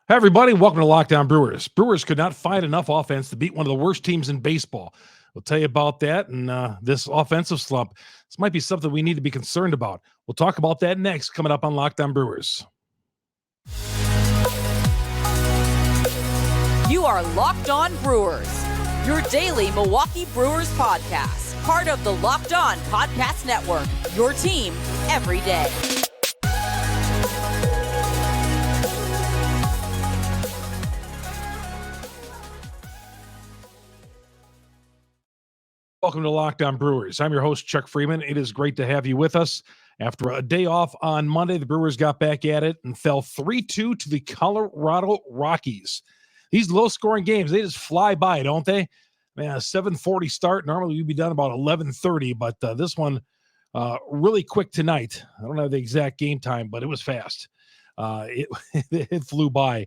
Hey everybody, welcome to Lockdown Brewers. Brewers could not find enough offense to beat one of the worst teams in baseball. We'll tell you about that and this offensive slump. This might be something we need to be concerned about. We'll talk about that next, coming up on Lockdown Brewers. You are Locked On Brewers, your daily Milwaukee Brewers podcast, part of the Locked On Podcast Network, your team every day. Welcome to Lockdown Brewers. I'm your host, Chuck Freeman. It is great to have you with us. After a day off on Monday, the Brewers got back at it and fell 3-2 to the Colorado Rockies. These low-scoring games, they just fly by, don't they? Man, a 7:40 start. Normally, we'd be done about 11:30, but this one really quick tonight. I don't know the exact game time, but it was fast. It flew by.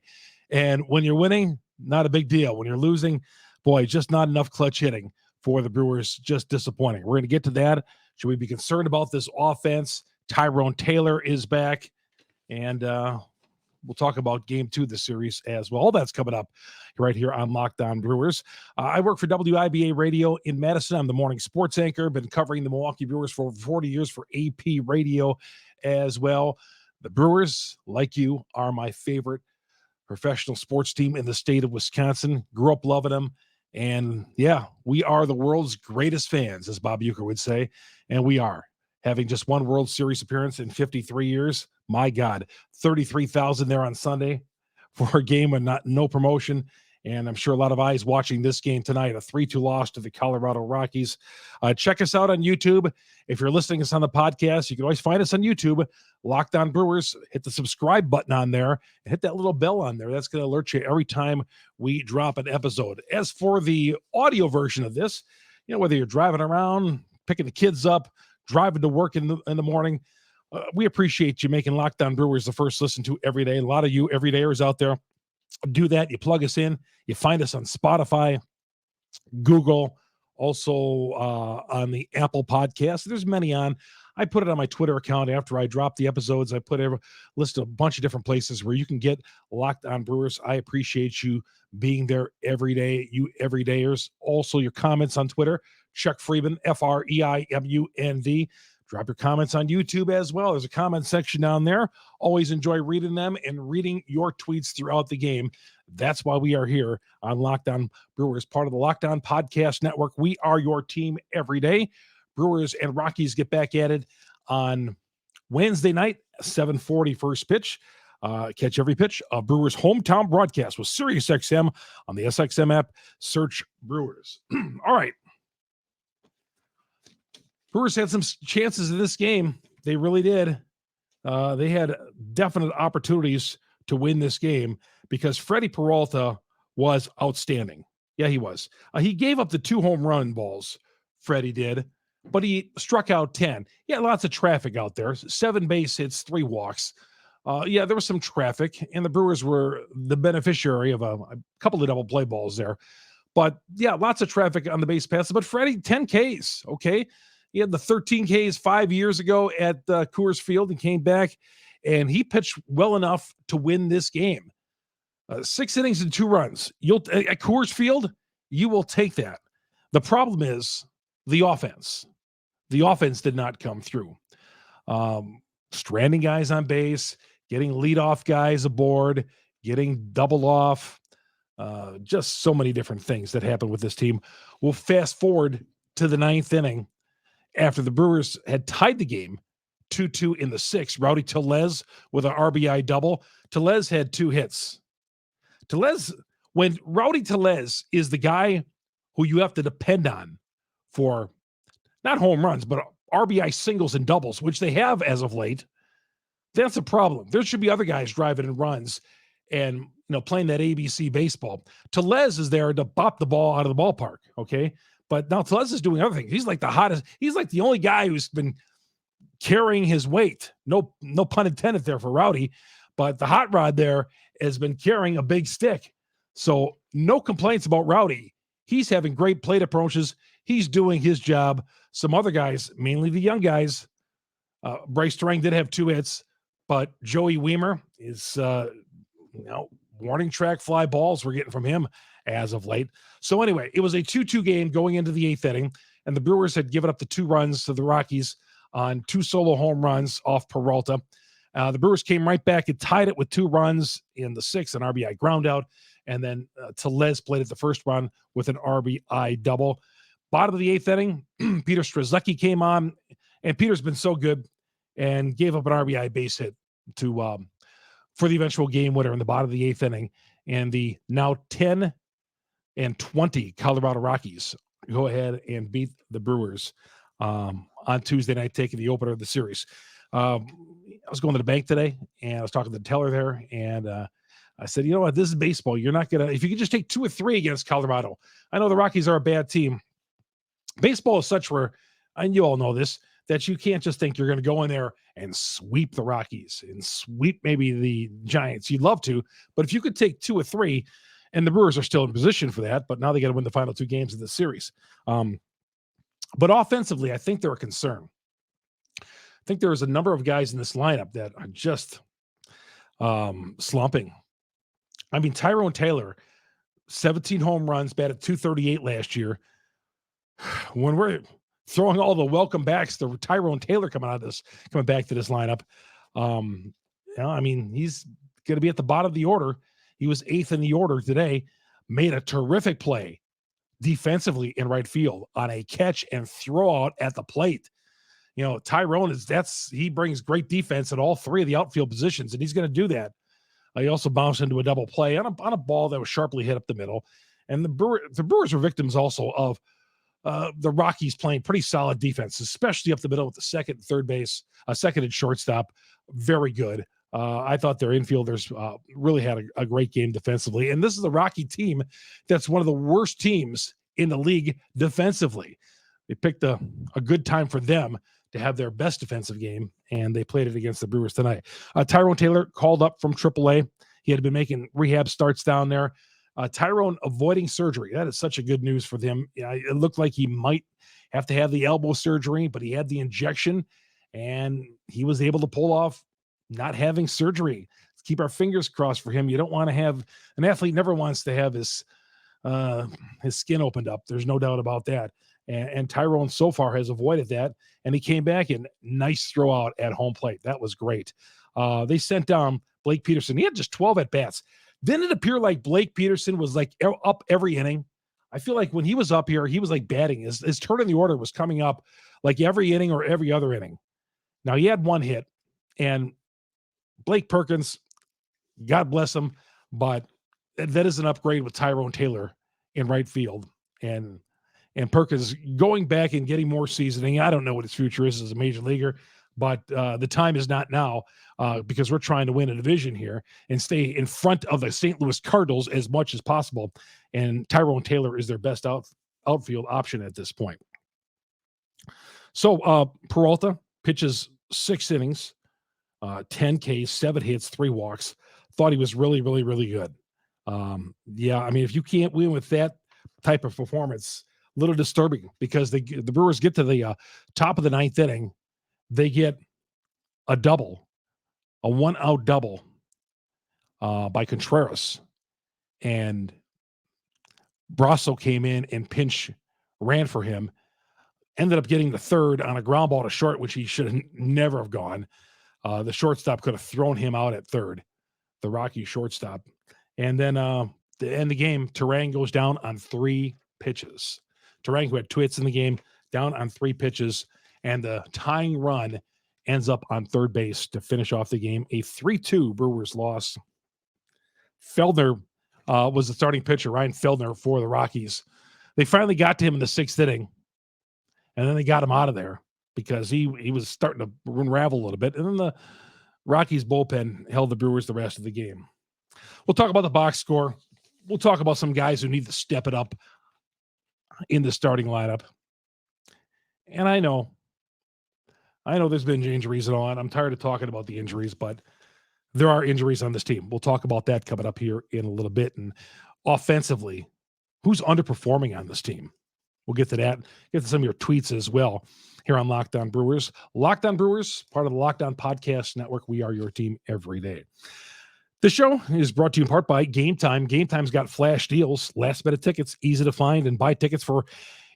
And when you're winning, not a big deal. When you're losing, boy, just not enough clutch hitting for the Brewers. Just disappointing. We're going to get to that. Should we be concerned about this offense? Tyrone Taylor is back, and we'll talk about game 2 of the series as well. All that's coming up right here on Lockdown Brewers. I work for WIBA Radio in Madison. I'm the morning sports anchor. Been covering the Milwaukee Brewers for over 40 years for AP Radio as well. The Brewers, like you, are my favorite professional sports team in the state of Wisconsin. Grew up loving them. And yeah, we are the world's greatest fans, as Bob Uecker would say. And we are. Having just one World Series appearance in 53 years, my God, 33,000 there on Sunday for a game and no promotion. And I'm sure a lot of eyes watching this game tonight, a 3-2 loss to the Colorado Rockies. Check us out on YouTube. If you're listening to us on the podcast, you can always find us on YouTube, Lockdown Brewers. Hit the subscribe button on there and hit that little bell on there. That's going to alert you every time we drop an episode. As for the audio version of this, whether you're driving around, picking the kids up, driving to work in the morning, we appreciate you making Lockdown Brewers the first listen to every day. A lot of you everydayers out there do that. You plug us in. You find us on Spotify, Google, also on the Apple Podcast. There's many on. I put it on my Twitter account after I drop the episodes. I put a list of a bunch of different places where you can get Locked On Brewers. I appreciate you being there every day, you everydayers. Also, your comments on Twitter, Chuck Freeman, FREIMUND. Drop your comments on YouTube as well. There's a comment section down there. Always enjoy reading them and reading your tweets throughout the game. That's why we are here on Lockdown Brewers, part of the Lockdown Podcast Network. We are your team every day. Brewers and Rockies get back at it on Wednesday night, 7:40 first pitch. Catch every pitch of Brewers' hometown broadcast with SiriusXM on the SXM app. Search Brewers. All right. Brewers had some chances in this game. They really did. They had definite opportunities to win this game because Freddie Peralta was outstanding. Yeah, he was. He gave up the 2 home run balls, Freddie did, but he struck out 10. Yeah, lots of traffic out there. 7 base hits, 3 walks. Yeah, there was some traffic, and the Brewers were the beneficiary of a couple of double play balls there. But yeah, lots of traffic on the base passes. But Freddie, 10 Ks, okay? He had the 13 Ks 5 years ago at Coors Field and came back, and he pitched well enough to win this game. 6 innings and 2 runs. At Coors Field, you will take that. The problem is the offense. The offense did not come through. Stranding guys on base, getting leadoff guys aboard, getting double off. Just so many different things that happened with this team. We'll fast forward to the 9th inning. After the Brewers had tied the game 2-2 in the 6th, Rowdy Tellez with an RBI double. Tellez had 2 hits. When Rowdy Tellez is the guy who you have to depend on for not home runs, but RBI singles and doubles, which they have as of late, that's a problem. There should be other guys driving in runs and playing that ABC baseball. Tellez is there to bop the ball out of the ballpark, okay? But now Tellez is doing other things. He's like the hottest. He's like the only guy who's been carrying his weight. No pun intended there for Rowdy, but the hot rod there has been carrying a big stick. So no complaints about Rowdy. He's having great plate approaches. He's doing his job. Some other guys, mainly the young guys, Bryce Turang did have 2 hits, but Joey Weimer is warning track fly balls we're getting from him as of late. So anyway, it was a 2-2 game going into the 8th inning, and the Brewers had given up the 2 runs to the Rockies on 2 solo home runs off Peralta. The Brewers came right back and tied it with 2 runs in the 6th, an RBI ground out, and then Tellez played at the first run with an RBI double. Bottom of the 8th inning, Peter Strzelecki came on, and Peter's been so good and gave up an RBI base hit to for the eventual game winner in the bottom of the 8th inning. And the now 10-20 Colorado Rockies go ahead and beat the Brewers on Tuesday night, taking the opener of the series. I was going to the bank today, and I was talking to the teller there, and I said, you know what, this is baseball. You're not going to – if you could just take 2 or 3 against Colorado. I know the Rockies are a bad team. Baseball is such where – and you all know this – that you can't just think you're going to go in there and sweep the Rockies and sweep maybe the Giants. You'd love to, but if you could take 2 or 3, and the Brewers are still in position for that, but now they got to win the final 2 games of the series. But offensively, I think they're a concern. I think there's a number of guys in this lineup that are just slumping. I mean, Tyrone Taylor, 17 home runs, batted .238 last year. When we're throwing all the welcome backs to Tyrone Taylor coming back to this lineup. I mean, he's going to be at the bottom of the order. He was 8th in the order today, made a terrific play defensively in right field on a catch and throw out at the plate. You know, Tyrone he brings great defense at all 3 of the outfield positions, and he's going to do that. He also bounced into a double play on a ball that was sharply hit up the middle. And the Brewers were victims also of the Rockies playing pretty solid defense, especially up the middle with the second and third base, second and shortstop. Very good. I thought their infielders really had a great game defensively. And this is a Rocky team that's one of the worst teams in the league defensively. They picked a good time for them to have their best defensive game, and they played it against the Brewers tonight. Tyrone Taylor called up from AAA. He had been making rehab starts down there. Tyrone avoiding surgery. That is such a good news for them. It looked like he might have to have the elbow surgery, but he had the injection, and he was able to pull off not having surgery. Let's keep our fingers crossed for him. You don't want to have – an athlete never wants to have his skin opened up. There's no doubt about that. And Tyrone so far has avoided that, and he came back and nice throw out at home plate. That was great. They sent down Blake Peterson. He had just 12 at-bats. Didn't it appear like Blake Peterson was like up every inning? I feel like when he was up here, he was like batting. His turn in the order was coming up like every inning or every other inning. Now, he had 1 hit, and Blake Perkins, God bless him, but that is an upgrade with Tyrone Taylor in right field. And Perkins going back and getting more seasoning. I don't know what his future is as a major leaguer, but the time is not now because we're trying to win a division here and stay in front of the St. Louis Cardinals as much as possible. And Tyrone Taylor is their best outfield option at this point. So Peralta pitches 6 innings, 10 Ks, 7 hits, 3 walks. Thought he was really, really, really good. Yeah, I mean, if you can't win with that type of performance, a little disturbing because the Brewers get to the top of the 9th inning. They get a double, a 1-out double by Contreras. And Brasso came in and ran for him. Ended up getting the third on a ground ball to short, which he should never have gone. The shortstop could have thrown him out at third, the Rocky shortstop. And then to end the game, Tyrone goes down on 3 pitches. Tyrone, who had 2 hits in the game, down on 3 pitches. And the tying run ends up on third base to finish off the game. A 3-2 Brewers loss. Feldner was the starting pitcher, Ryan Feldner, for the Rockies. They finally got to him in the 6th inning, and then they got him out of there because he was starting to unravel a little bit. And then the Rockies bullpen held the Brewers the rest of the game. We'll talk about the box score. We'll talk about some guys who need to step it up in the starting lineup. And I know there's been injuries and all that. I'm tired of talking about the injuries, but there are injuries on this team. We'll talk about that coming up here in a little bit. And offensively, who's underperforming on this team? We'll get to that. Get to some of your tweets as well here on Locked On Brewers. Locked On Brewers, part of the Locked On Podcast Network. We are your team every day. The show is brought to you in part by Game Time. Game Time's got flash deals, last minute tickets, easy to find and buy tickets for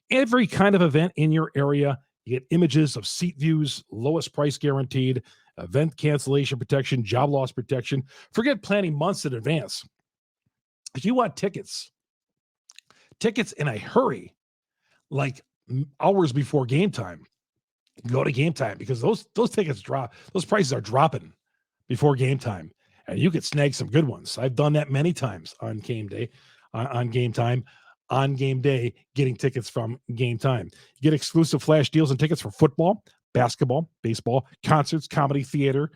every kind of event in your area. You get images of seat views, lowest price guaranteed, event cancellation protection, job loss protection. Forget planning months in advance. If you want tickets in a hurry, like hours before game time, go to Game Time because those tickets drop. Those prices are dropping before game time, and you could snag some good ones. I've done that many times on game day, on Game Time, on game day, getting tickets from Game Time. You get exclusive flash deals and tickets for football, basketball, baseball, concerts, comedy, theater,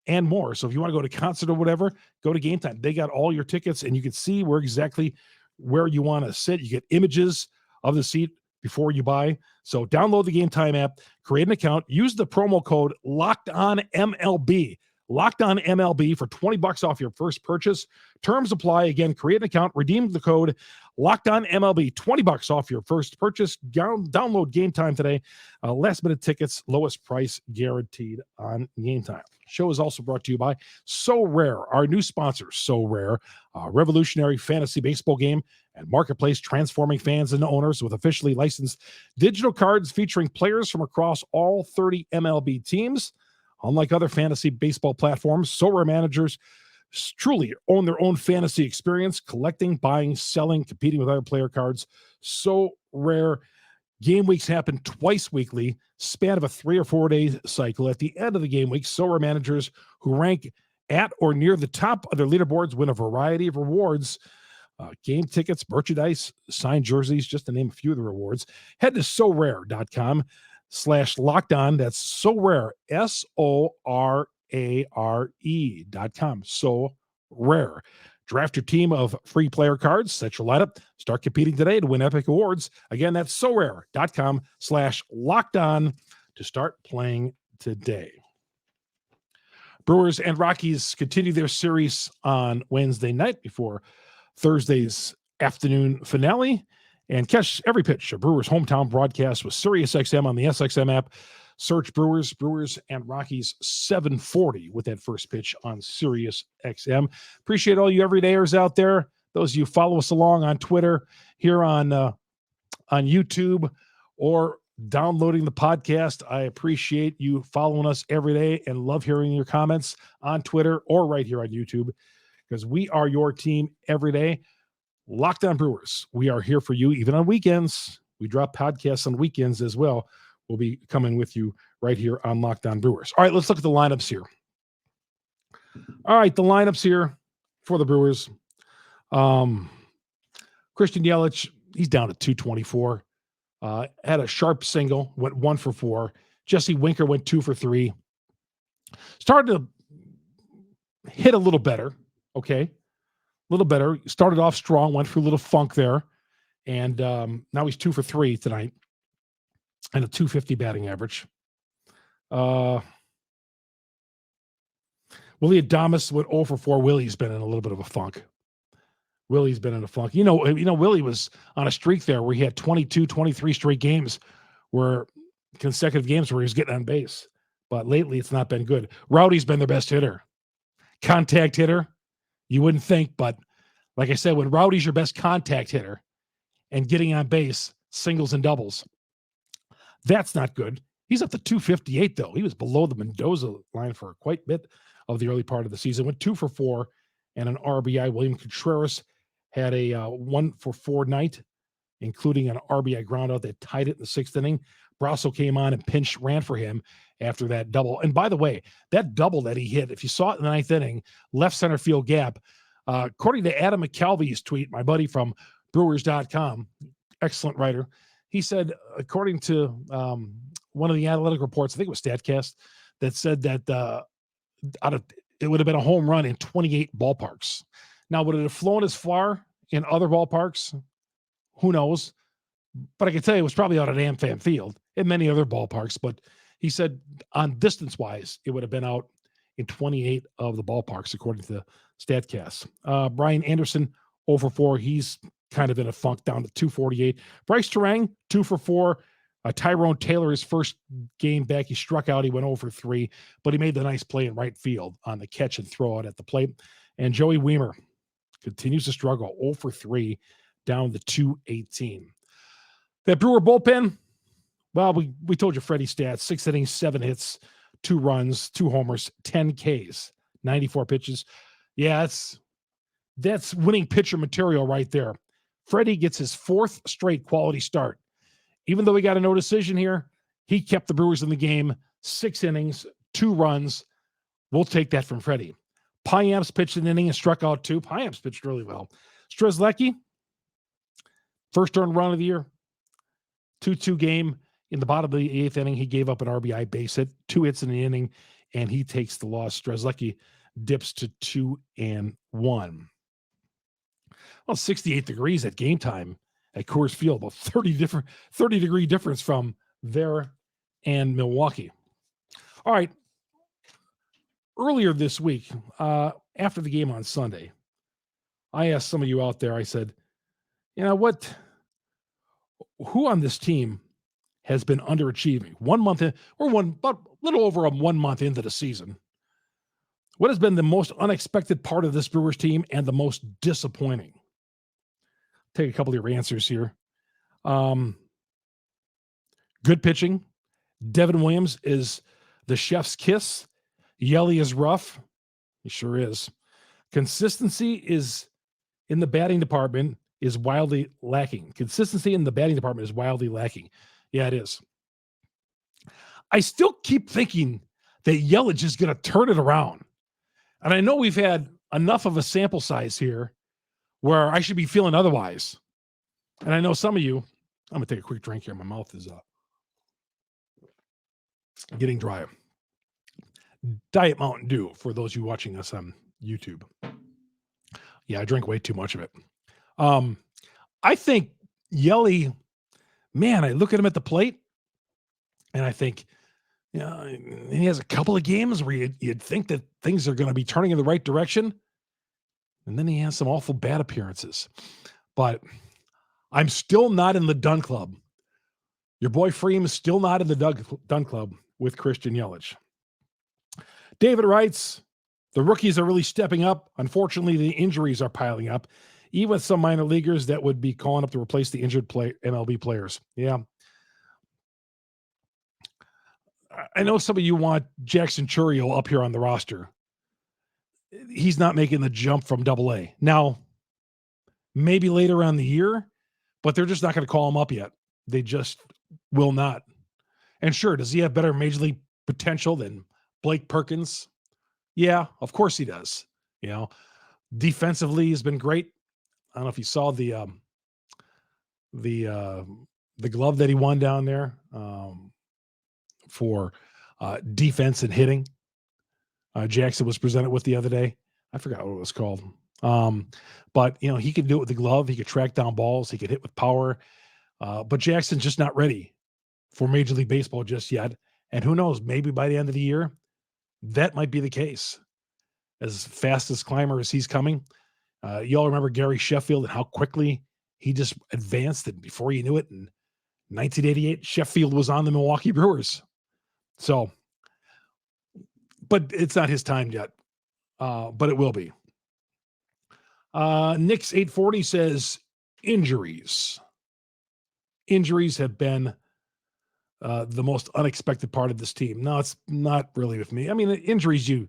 and more. So if you want to go to concert or whatever, go to Game Time. They got all your tickets, and you can see where you want to sit. You get images of the seat before you buy. So download the Game Time app, create an account, use the promo code LOCKEDONMLB. Locked On MLB for $20 off your first purchase. Terms apply. Again, create an account, redeem the code Locked On MLB, $20 off your first purchase. Download Game Time today. Last minute tickets, lowest price guaranteed on Game Time. Show is also brought to you by Sorare, our new sponsor. Sorare, a revolutionary fantasy baseball game and marketplace transforming fans into owners with officially licensed digital cards featuring players from across all 30 MLB teams. Unlike other fantasy baseball platforms, Sorare managers truly own their own fantasy experience, collecting, buying, selling, competing with other player cards. So rare. Game weeks happen twice weekly, span of a 3 or 4 day cycle. At the end of the game week, Sorare managers who rank at or near the top of their leaderboards win a variety of rewards. Game tickets, merchandise, signed jerseys, just to name a few of the rewards. Head to sorare.com/lockedon. That's Sorare, SORARE.com. So rare. Draft your team of free player cards, set your lineup, start competing today to win epic awards. Again, that's sorare.com/lockedon to start playing today. Brewers and Rockies continue their series on Wednesday night before Thursday's afternoon finale. And catch every pitch, a Brewers hometown broadcast with SiriusXM on the SXM app. Search Brewers and Rockies 740 with that first pitch on SiriusXM. Appreciate all you everydayers out there. Those of you follow us along on Twitter, here on YouTube, or downloading the podcast. I appreciate you following us every day and love hearing your comments on Twitter or right here on YouTube, because we are your team every day. Locked On Brewers. We are here for you even on weekends. We drop podcasts on weekends as well. We'll be coming with you right here on Locked On Brewers. All right, let's look at the lineups here. All right, the lineups here for the Brewers. Christian Yelich, he's down at 224. Had a sharp single, went 1 for 4. Jesse Winker went 2 for 3. Started to hit a little better, okay? A little better. Started off strong, went through a little funk there. And now he's 2 for 3 tonight. And a 250 batting average. Willie Adames went 0 for 4. Willie's been in a little bit of a funk. Willie was on a streak there where he had 22, 23 straight games, consecutive games where he was getting on base. But lately, it's not been good. Rowdy's been their best hitter. Contact hitter, you wouldn't think, but like I said, when Rowdy's your best contact hitter and getting on base, singles and doubles, that's not good. He's up to 258, though. He was below the Mendoza line for quite a bit of the early part of the season. Went 2 for 4 and an RBI. William Contreras had a 1 for 4 night, including an RBI groundout that tied it in the 6th inning. Brasso came on and ran for him after that double. And by the way, that double that he hit, if you saw it in the 9th inning, left center field gap, according to Adam McCalvy's tweet, my buddy from Brewers.com, excellent writer, he said, according to one of the analytic reports, I think it was StatCast, that said that it would have been a home run in 28 ballparks. Now, would it have flown as far in other ballparks? Who knows? But I can tell you it was probably out at AmFam Field and many other ballparks. But he said on distance-wise, it would have been out in 28 of the ballparks, according to StatCast. Brian Anderson, 0 for 4. He's kind of in a funk, down to 248. Bryce Terang, 2 for 4. Tyrone Taylor, his first game back, he struck out. He went 0 for 3, but he made the nice play in right field on the catch and throw out at the plate. And Joey Weimer continues to struggle, 0 for 3, down to 218. That Brewer bullpen, well, we told you Freddie stats: 6 innings, 7 hits, 2 runs, 2 homers, 10 Ks, 94 pitches. Yeah, that's winning pitcher material right there. Freddie gets his 4th straight quality start. Even though he got a no decision here, he kept the Brewers in the game. 6 innings, 2 runs. We'll take that from Freddie. Payamps pitched an inning and struck out 2. Payamps pitched really well. Strzelecki, first earned run of the year, 2-2 game. In the bottom of the 8th inning, he gave up an RBI base hit, 2 hits in the inning, and he takes the loss. Strzelecki dips to 2-1. Well, 68 degrees at game time at Coors Field, about 30-degree difference from there and Milwaukee. All right. Earlier this week, after the game on Sunday, I asked some of you out there, I said, you know what? Who on this team has been underachieving? 1 month in, about a little over 1 month into the season. What has been the most unexpected part of this Brewers team and the most disappointing? Take a couple of your answers here. Good pitching. Devin Williams is the chef's kiss. Yelly is rough. He sure is. Consistency is in the batting department is wildly lacking. Consistency in the batting department is wildly lacking. Yeah, it is. I still keep thinking that Yelich is going to turn it around. And I know we've had enough of a sample size here where I should be feeling otherwise. And I know some of you, I'm going to take a quick drink here. My mouth is getting dry. Diet Mountain Dew for those of you watching us on YouTube. Yeah, I drink way too much of it. I think Yelly, man, I look at him at the plate and I think, you know, he has a couple of games where you'd think that things are going to be turning in the right direction. And then he has some awful bad appearances. But I'm still not in the Dun Club. Your boy Freem is still not in the Dun Club with Christian Yelich. David writes, the rookies are really stepping up. Unfortunately, the injuries are piling up. Even with some minor leaguers that would be calling up to replace the injured MLB players. Yeah. I know some of you want Jackson Chourio up here on the roster. He's not making the jump from AA. Now, maybe later on the year, but they're just not going to call him up yet. They just will not. And sure, does he have better major league potential than Blake Perkins? Yeah, of course he does. You know, defensively he's been great. I don't know if you saw the glove that he won down there for defense and hitting. Jackson was presented with the other day. I forgot what it was called. But you know, he could do it with the glove. He could track down balls. He could hit with power. But Jackson's just not ready for Major League Baseball just yet. And who knows, maybe by the end of the year, that might be the case. As fast as climber as he's coming. You all remember Gary Sheffield and how quickly he just advanced. And before you knew it, in 1988, Sheffield was on the Milwaukee Brewers. So, but it's not his time yet. But it will be. Nick's 840 says injuries. Injuries have been the most unexpected part of this team. No, it's not really with me. I mean, injuries you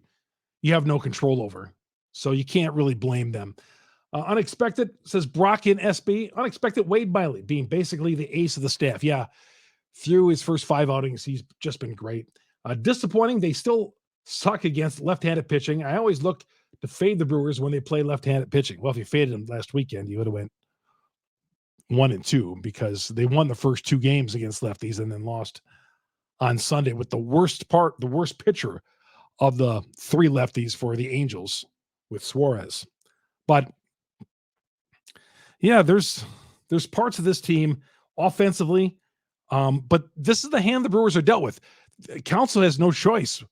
have no control over, so you can't really blame them. Unexpected, says Brock in SB. Unexpected, Wade Miley being basically the ace of the staff. Yeah, through his first 5 outings, he's just been great. Disappointing, they still suck against left-handed pitching. I always look to fade the Brewers when they play left-handed pitching. Well, if you faded them last weekend, you would have went 1-2 because they won the first 2 games against lefties and then lost on Sunday with the worst pitcher of the 3 lefties for the Angels with Suarez. But yeah, there's parts of this team offensively, but this is the hand the Brewers are dealt with. Council has no choice.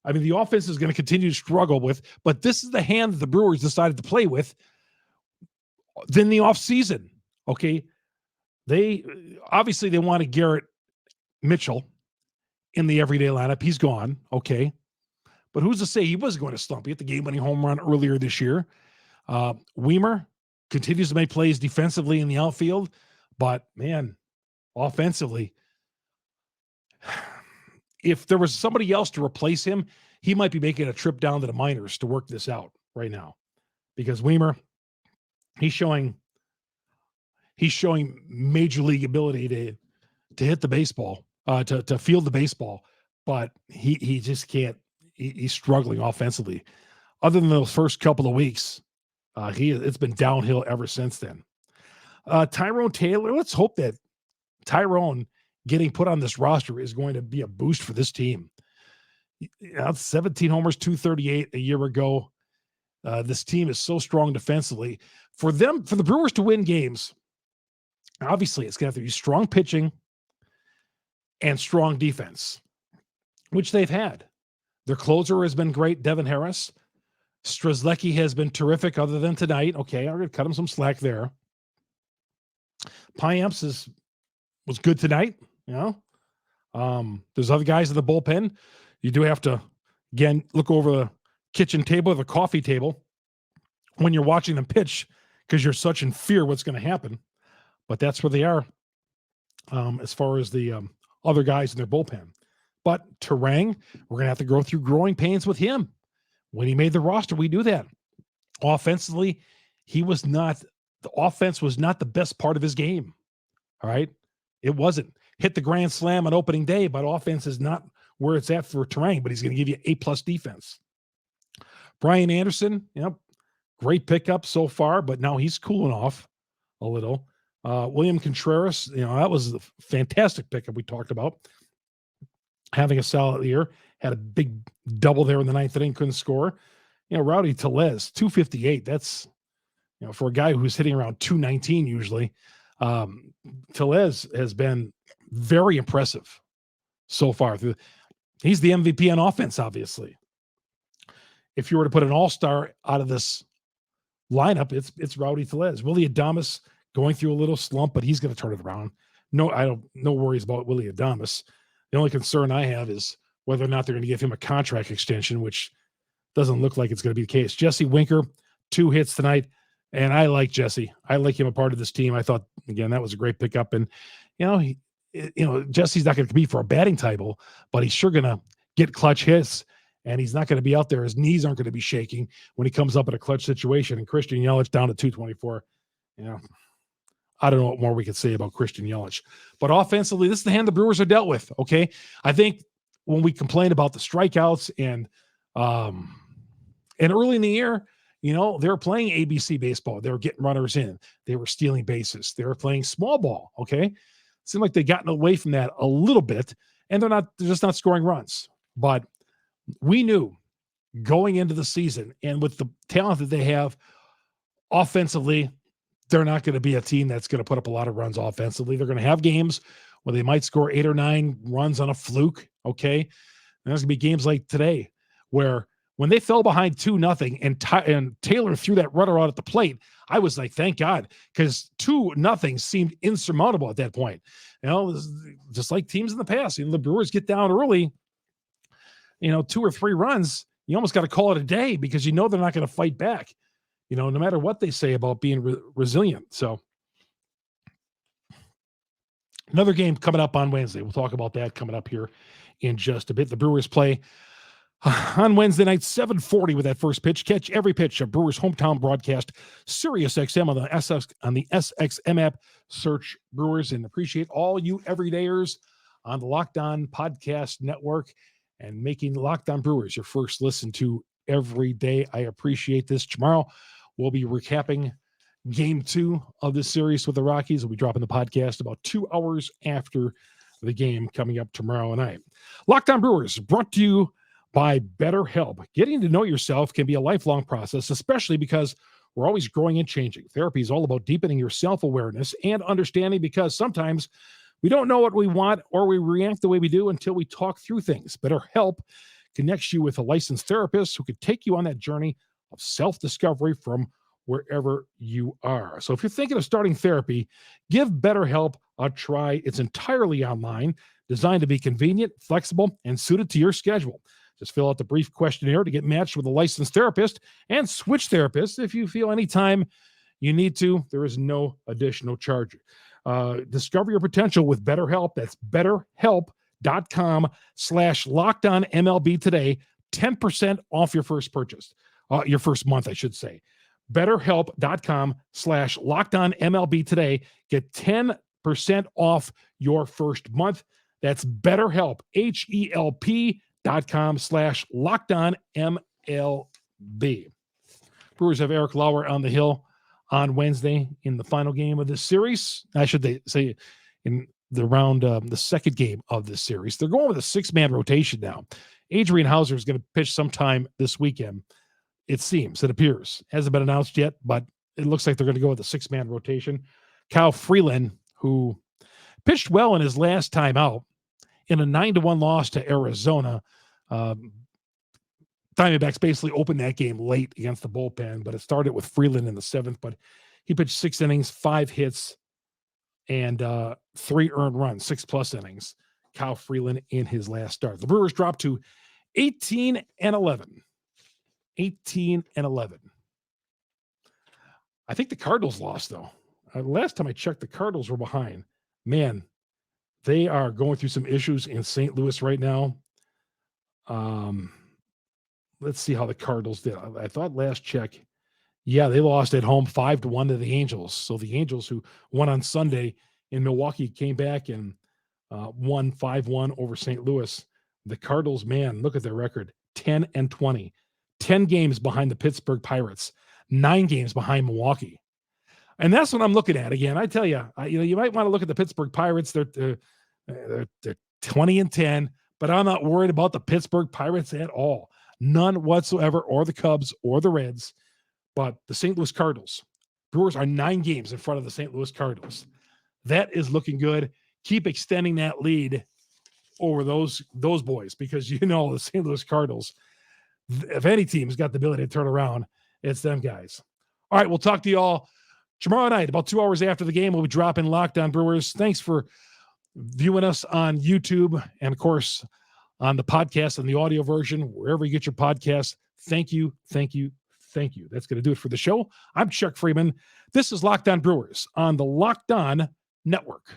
I mean, the offense is going to continue to struggle with, but this is the hand that the Brewers decided to play with in the offseason. Okay. They obviously wanted Garrett Mitchell in the everyday lineup. He's gone. Okay. But who's to say he was going to slump? He hit the game-winning home run earlier this year. Weimer continues to make plays defensively in the outfield, but man, offensively, if there was somebody else to replace him, he might be making a trip down to the minors to work this out right now, because Weimer, he's showing major league ability to hit the baseball, to field the baseball, but he just can't. He's struggling offensively. Other than those first couple of weeks, it's been downhill ever since then. Tyrone Taylor, let's hope that Tyrone getting put on this roster is going to be a boost for this team. 17 homers, 238 a year ago. This team is so strong defensively. For the Brewers to win games, obviously it's going to have to be strong pitching and strong defense, which they've had. Their closer has been great, Devin Harris. Strzelecki has been terrific other than tonight. Okay, I'm going to cut him some slack there. Payamps was good tonight. There's other guys in the bullpen. You do have to, again, look over the kitchen table or the coffee table when you're watching them pitch, because you're such in fear what's going to happen. But that's where they are as far as the other guys in their bullpen. But Terang, we're going to have to go through growing pains with him. When he made the roster, we do that. Offensively, the offense was not the best part of his game. All right? It wasn't. Hit the grand slam on opening day, but offense is not where it's at for Terang, but he's going to give you A+ defense. Brian Anderson, great pickup so far, but now he's cooling off a little. William Contreras, that was a fantastic pickup we talked about. Having a solid year, had a big double there in the ninth inning, couldn't score. Rowdy Tellez, 258. That's, for a guy who's hitting around 219 usually. Tellez has been very impressive so far. He's the MVP on offense, obviously. If you were to put an all-star out of this lineup, it's Rowdy Tellez. Willie Adames going through a little slump, but he's going to turn it around. No worries about Willie Adames. The only concern I have is whether or not they're going to give him a contract extension, which doesn't look like it's going to be the case. Jesse Winker, 2 hits tonight, and I like Jesse. I like him a part of this team. I thought, again, that was a great pickup. And, Jesse's not going to compete for a batting title, but he's sure going to get clutch hits, and he's not going to be out there. His knees aren't going to be shaking when he comes up in a clutch situation. And Christian Yelich down to 224. I don't know what more we could say about Christian Yelich. But offensively, this is the hand the Brewers are dealt with, okay? I think when we complain about the strikeouts and early in the year, they were playing ABC baseball. They were getting runners in. They were stealing bases. They were playing small ball, okay? It seemed like they'd gotten away from that a little bit, and they're just not scoring runs. But we knew going into the season, and with the talent that they have offensively, they're not going to be a team that's going to put up a lot of runs offensively. They're going to have games where they might score 8 or 9 runs on a fluke, okay? And there's going to be games like today where when they fell behind 2-0 and Taylor threw that runner out at the plate, I was like, thank God, because 2-0 seemed insurmountable at that point. Just like teams in the past, the Brewers get down early, 2 or 3 runs, you almost got to call it a day because they're not going to fight back. No matter what they say about being resilient. So another game coming up on Wednesday. We'll talk about that coming up here in just a bit. The Brewers play on Wednesday night, 7:40 with that first pitch. Catch every pitch of Brewers hometown broadcast, Sirius XM on the SXM app. Search Brewers, and appreciate all you everydayers on the Locked On Podcast Network and making Locked On Brewers your first listen to every day. I appreciate this. Tomorrow, we'll be recapping Game 2 of this series with the Rockies. We'll be dropping the podcast about 2 hours after the game coming up tomorrow night. Locked On Brewers, brought to you by BetterHelp. Getting to know yourself can be a lifelong process, especially because we're always growing and changing. Therapy is all about deepening your self-awareness and understanding, because sometimes we don't know what we want or we react the way we do until we talk through things. BetterHelp connects you with a licensed therapist who could take you on that journey of self-discovery from wherever you are. So if you're thinking of starting therapy, give BetterHelp a try. It's entirely online, designed to be convenient, flexible, and suited to your schedule. Just fill out the brief questionnaire to get matched with a licensed therapist and switch therapists if you feel anytime you need to. There is no additional charge. Discover your potential with BetterHelp. That's BetterHelp.com/LockedOnMLB today. 10% off your first purchase. Your first month, I should say. BetterHelp.com/LockedOnMLB today. Get 10% off your first month. That's BetterHelp, HELP.com/LockedOnMLB. Brewers have Eric Lauer on the hill on Wednesday in the final game of this series. I should say in the round, the second game of this series. They're going with a 6-man rotation now. Adrian Hauser is going to pitch sometime this weekend. It seems, it appears. Hasn't been announced yet, but it looks like they're going to go with a 6-man rotation. Kyle Freeland, who pitched well in his last time out in a 9-1 loss to Arizona. Diamondbacks basically opened that game late against the bullpen, but it started with Freeland in the 7th. But he pitched 6 innings, 5 hits, and 3 earned runs, 6+ innings. Kyle Freeland in his last start. The Brewers dropped to 18-11. 18-11. I think the Cardinals lost, though. Last time I checked, the Cardinals were behind. Man, they are going through some issues in St. Louis right now. Let's see how the Cardinals did. I thought last check, yeah, they lost at home 5-1 to the Angels. So the Angels, who won on Sunday in Milwaukee, came back and won 5-1 over St. Louis. The Cardinals, man, look at their record, 10-20. 10 games behind the Pittsburgh Pirates, 9 games behind Milwaukee. And that's what I'm looking at. Again, I tell you, you might want to look at the Pittsburgh Pirates. They're 20-10, but I'm not worried about the Pittsburgh Pirates at all. None whatsoever, or the Cubs or the Reds. But the St. Louis Cardinals, Brewers are 9 games in front of the St. Louis Cardinals. That is looking good. Keep extending that lead over those boys, because the St. Louis Cardinals, if any team's got the ability to turn around, it's them guys. All right, we'll talk to you all tomorrow night, about 2 hours after the game. We'll be dropping Locked On Brewers. Thanks for viewing us on YouTube and, of course, on the podcast and the audio version, wherever you get your podcasts. Thank you, thank you, thank you. That's going to do it for the show. I'm Chuck Freeman. This is Locked On Brewers on the Locked On Network.